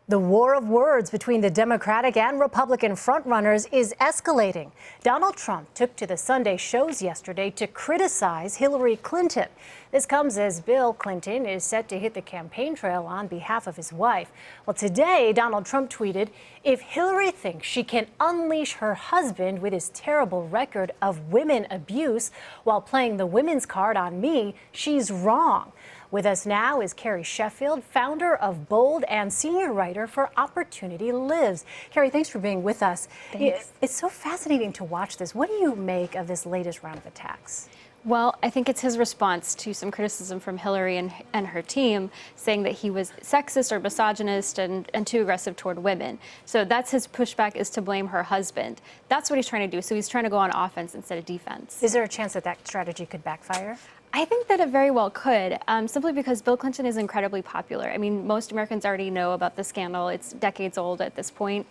The war of words between the Democratic and Republican frontrunners is escalating. Donald Trump took to the Sunday shows yesterday to criticize Hillary Clinton. This comes as Bill Clinton is set to hit the campaign trail on behalf of his wife. Well, today, Donald Trump tweeted, "If Hillary thinks she can unleash her husband with his terrible record of women abuse while playing the women's card on me, she's wrong." With us now is Carrie Sheffield, founder of Bold and senior writer for Opportunity Lives. Carrie, thanks for being with us. Thanks. It's so fascinating to watch this. What do you make of this latest round of attacks? Well, I think it's his response to some criticism from Hillary and her team saying that he was sexist or misogynist and too aggressive toward women. So that's his pushback, is to blame her husband. That's what he's trying to do. So he's trying to go on offense instead of defense. Is there a chance that that strategy could backfire? I think that it very well could, simply because Bill Clinton is incredibly popular. I mean, most Americans already know about the scandal. It's decades old at this point.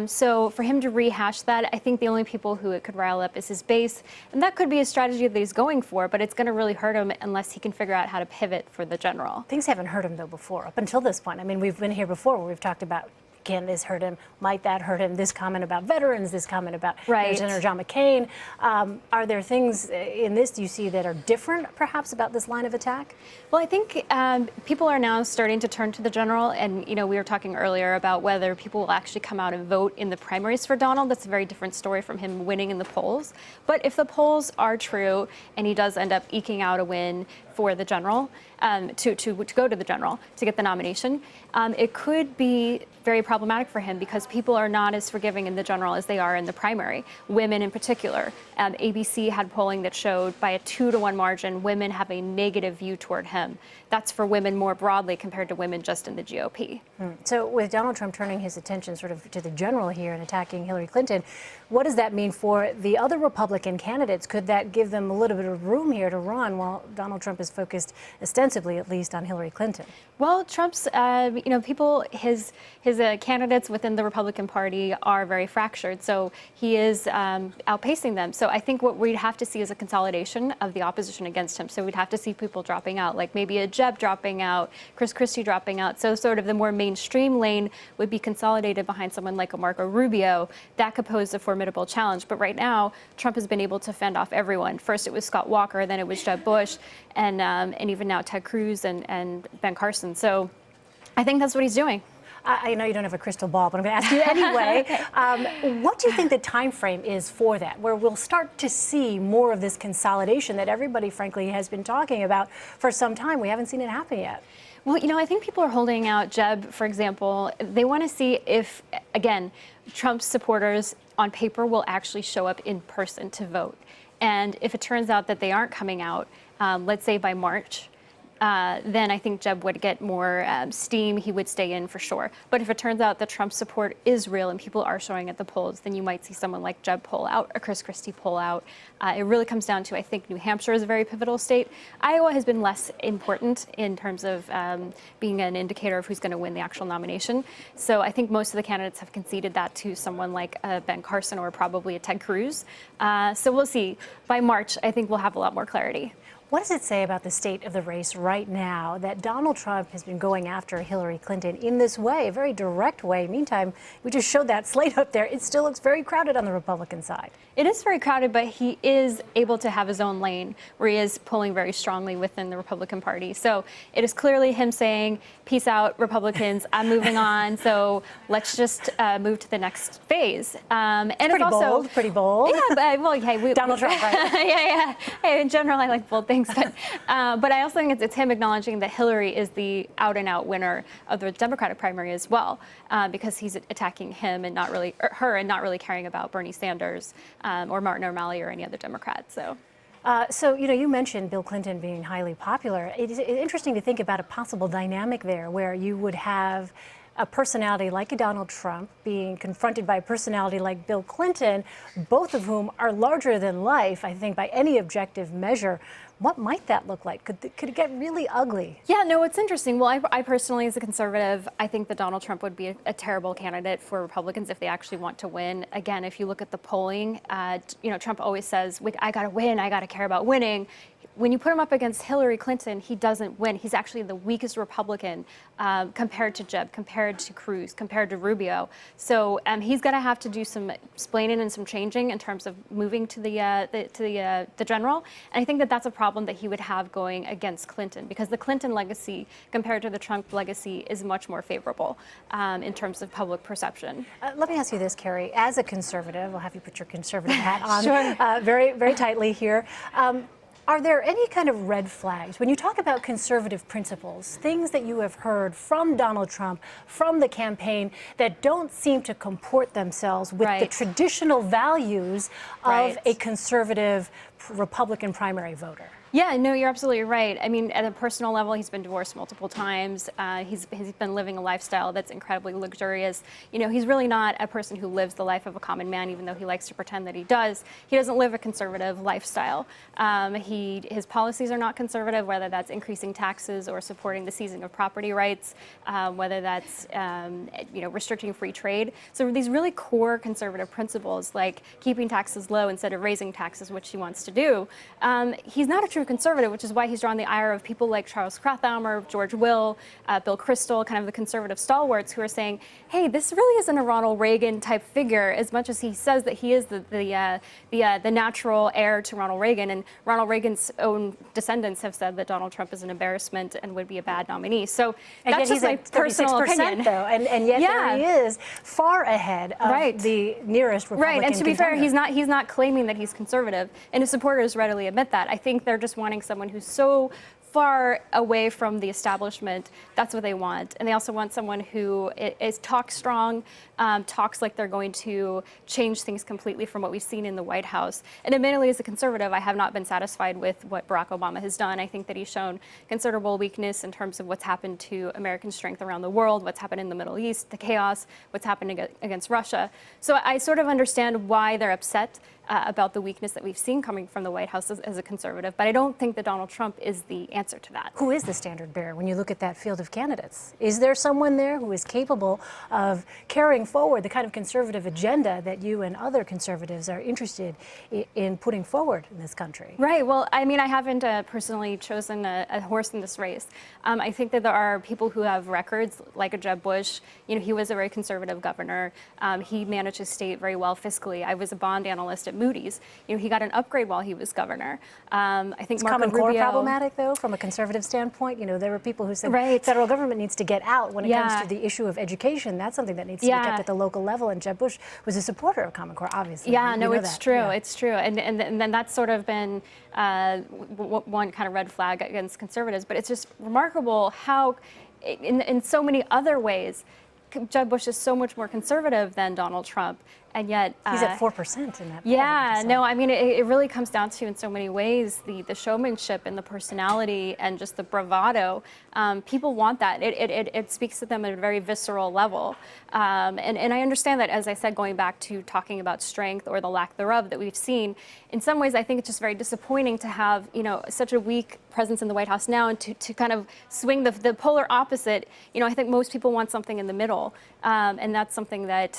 So for him to rehash that, I think the only people who it could rile up is his base. And that could be a strategy that he's going for, but it's going to really hurt him unless he can figure out how to pivot for the general. Things haven't hurt him, though, before, up until this point. I mean, we've been here before where we've talked about, can this hurt him? Might that hurt him? This comment about veterans, this comment about Senator John McCain. Are there things in this you see that are different, perhaps, about this line of attack? Well, I think people are now starting to turn to the general. And, you know, we were talking earlier about whether people will actually come out and vote in the primaries for Donald. That's a very different story from him winning in the polls. But if the polls are true and he does end up eking out a win for the general, to go to the general to get the nomination, it could be very problematic for him because people are not as forgiving in the general as they are in the primary, women in particular. ABC had polling that showed by a 2-to-1 margin, women have a negative view toward him. That's for women more broadly compared to women just in the GOP. So with Donald Trump turning his attention sort of to the general here and attacking Hillary Clinton, what does that mean for the other Republican candidates? Could that give them a little bit of room here to run while Donald Trump is focused ostensibly, at least, on Hillary Clinton? Well, Trump's, his candidates within the Republican Party are very fractured, so he is outpacing them. So I think what we'd have to see is a consolidation of the opposition against him. So we'd have to see people dropping out, like maybe a Jeb dropping out, Chris Christie dropping out. So sort of the more mainstream lane would be consolidated behind someone like a Marco Rubio. That could pose a formidable challenge. But right now, Trump has been able to fend off everyone. First it was Scott Walker, then it was Jeb Bush, and even now Ted Cruz and Ben Carson. So I think that's what he's doing. I know you don't have a crystal ball, but I'm going to ask you anyway. Okay. What do you think the time frame is for that, where we'll start to see more of this consolidation that everybody, frankly, has been talking about for some time? We haven't seen it happen yet. Well, you know, I think people are holding out Jeb, for example. They want to see if, again, Trump's supporters on paper will actually show up in person to vote. And if it turns out that they aren't coming out, let's say by March, then I think Jeb would get more steam. He would stay in for sure. But if it turns out that Trump's support is real and people are showing at the polls, then you might see someone like Jeb pull out or Chris Christie pull out. It really comes down to, I think, New Hampshire is a very pivotal state. Iowa has been less important in terms of being an indicator of who's going to win the actual nomination. So I think most of the candidates have conceded that to someone like Ben Carson or probably a Ted Cruz. So we'll see. By March, I think we'll have a lot more clarity. What does it say about the state of the race right now that Donald Trump has been going after Hillary Clinton in this way, a very direct way? Meantime, we just showed that slate up there. It still looks very crowded on the Republican side. It is very crowded, but he is able to have his own lane where he is pulling very strongly within the Republican Party. So it is clearly him saying, peace out, Republicans, I'm moving on. So let's just move to the next phase. And it's pretty also bold, pretty bold. Yeah, but well, hey, Donald Trump, right? yeah. Hey, in general, I like bold things. But I also think it's him acknowledging that Hillary is the out-and-out winner of the Democratic primary as well, because he's attacking him and not really her and not really caring about Bernie Sanders or Martin O'Malley or any other Democrat. So, you know, you mentioned Bill Clinton being highly popular. It is interesting to think about a possible dynamic there where you would have a personality like a Donald Trump being confronted by a personality like Bill Clinton, both of whom are larger than life, I think, by any objective measure. What might that look like? Could it get really ugly? Yeah, no, it's interesting. Well, I personally, as a conservative, I think that Donald Trump would be a terrible candidate for Republicans if they actually want to win. Again, if you look at the polling, you know, Trump always says, I got to win, I got to care about winning. when you put him up against Hillary Clinton, he doesn't win. He's actually the weakest Republican compared to Jeb, compared to Cruz, compared to Rubio. So he's going to have to do some explaining and some changing in terms of moving to the general. And I think that that's a problem that he would have going against Clinton, because the Clinton legacy compared to the Trump legacy is much more favorable in terms of public perception. Let me ask you this, Carrie. As a conservative, I'll have you put your conservative hat on Sure. very, very tightly here. Are there any kind of red flags when you talk about conservative principles, things that you have heard from Donald Trump, from the campaign, that don't seem to comport themselves with the traditional values of a conservative Republican primary voter? Yeah, no, you're absolutely right. I mean, at a personal level, he's been divorced multiple times. He's been living a lifestyle that's incredibly luxurious. You know, he's really not a person who lives the life of a common man, even though he likes to pretend that he does. He doesn't live a conservative lifestyle. His policies are not conservative, whether that's increasing taxes or supporting the seizing of property rights, whether that's restricting free trade. So these really core conservative principles, like keeping taxes low instead of raising taxes, which he wants to do, he's not a true conservative, which is why he's drawn the ire of people like Charles Krathaumer, George Will, Bill Kristol, kind of the conservative stalwarts who are saying, hey, this really isn't a Ronald Reagan type figure, as much as he says that he is the natural heir to Ronald Reagan. And Ronald Reagan's own descendants have said that Donald Trump is an embarrassment and would be a bad nominee. So that's just my personal opinion. Though, and yet there he is, far ahead of the nearest Republican Right, and to be fair, contender. he's not claiming that he's conservative, and his supporters readily admit that. I think they're just wanting someone who's so far away from the establishment. That's what they want. And they also want someone who is talk strong, talks like they're going to change things completely from what we've seen in the White House. And admittedly, as a conservative, I have not been satisfied with what Barack Obama has done. I think that he's shown considerable weakness in terms of what's happened to American strength around the world, what's happened in the Middle East, the chaos, what's happening against Russia. So I sort of understand why they're upset about the weakness that we've seen coming from the White House as a conservative, but I don't think that Donald Trump is the answer to that. Who is the standard bearer when you look at that field of candidates? Is there someone there who is capable of carrying forward the kind of conservative agenda that you and other conservatives are interested in putting forward in this country? Right. Well, I mean, I haven't personally chosen a horse in this race. I think that there are people who have records, like a Jeb Bush. You know, he was a very conservative governor. He managed his state very well fiscally. I was a bond analyst at Moody's. You know, he got an upgrade while he was governor. I think Is Marco Common Core Rubio, problematic, though, from a conservative standpoint? You know, there were people who said federal government needs to get out when it comes to the issue of education. That's something that needs to be kept at the local level. And Jeb Bush was a supporter of Common Core, obviously. Yeah, no, it's true. Yeah. It's true. And then that's sort of been one kind of red flag against conservatives. But it's just remarkable how, in so many other ways, Jeb Bush is so much more conservative than Donald Trump, and yet he's at 4% in that. Yeah, no, I mean it really comes down to, in so many ways, the showmanship and the personality and just the bravado. People want that. It speaks to them at a very visceral level, and I understand that. As I said, going back to talking about strength or the lack thereof that we've seen, in some ways I think it's just very disappointing to have such a weak presence in the White House now, and to kind of swing the polar opposite. I think most people want something in the middle, and that's something that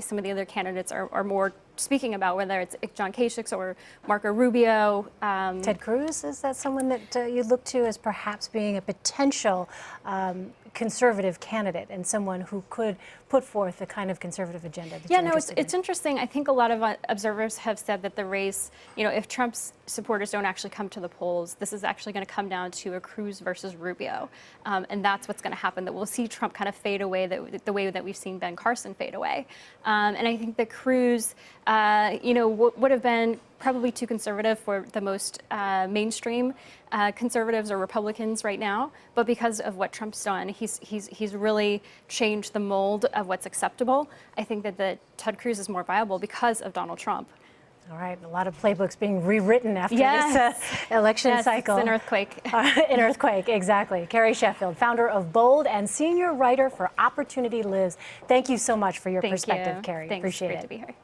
some of the other candidates are more speaking about, whether it's John Kasich or Marco Rubio. Ted Cruz, is that someone that you look to as perhaps being a potential conservative candidate and someone who could put forth the kind of conservative agenda that you're interested in? It's interesting. I think a lot of observers have said that the race, if Trump's supporters don't actually come to the polls, this is actually going to come down to a Cruz versus Rubio. And that's what's going to happen, that we'll see Trump kind of fade away the way that we've seen Ben Carson fade away. And I think that Cruz, would have been probably too conservative for the most mainstream conservatives or Republicans right now, but because of what Trump's done, he's really changed the mold of what's acceptable. I think that Ted Cruz is more viable because of Donald Trump. All right, a lot of playbooks being rewritten after this election cycle. It's an earthquake. An earthquake, exactly. Carrie Sheffield, founder of Bold and senior writer for Opportunity Lives. Thank you so much for your perspective, Carrie. Thanks. Appreciate Great it. to be here.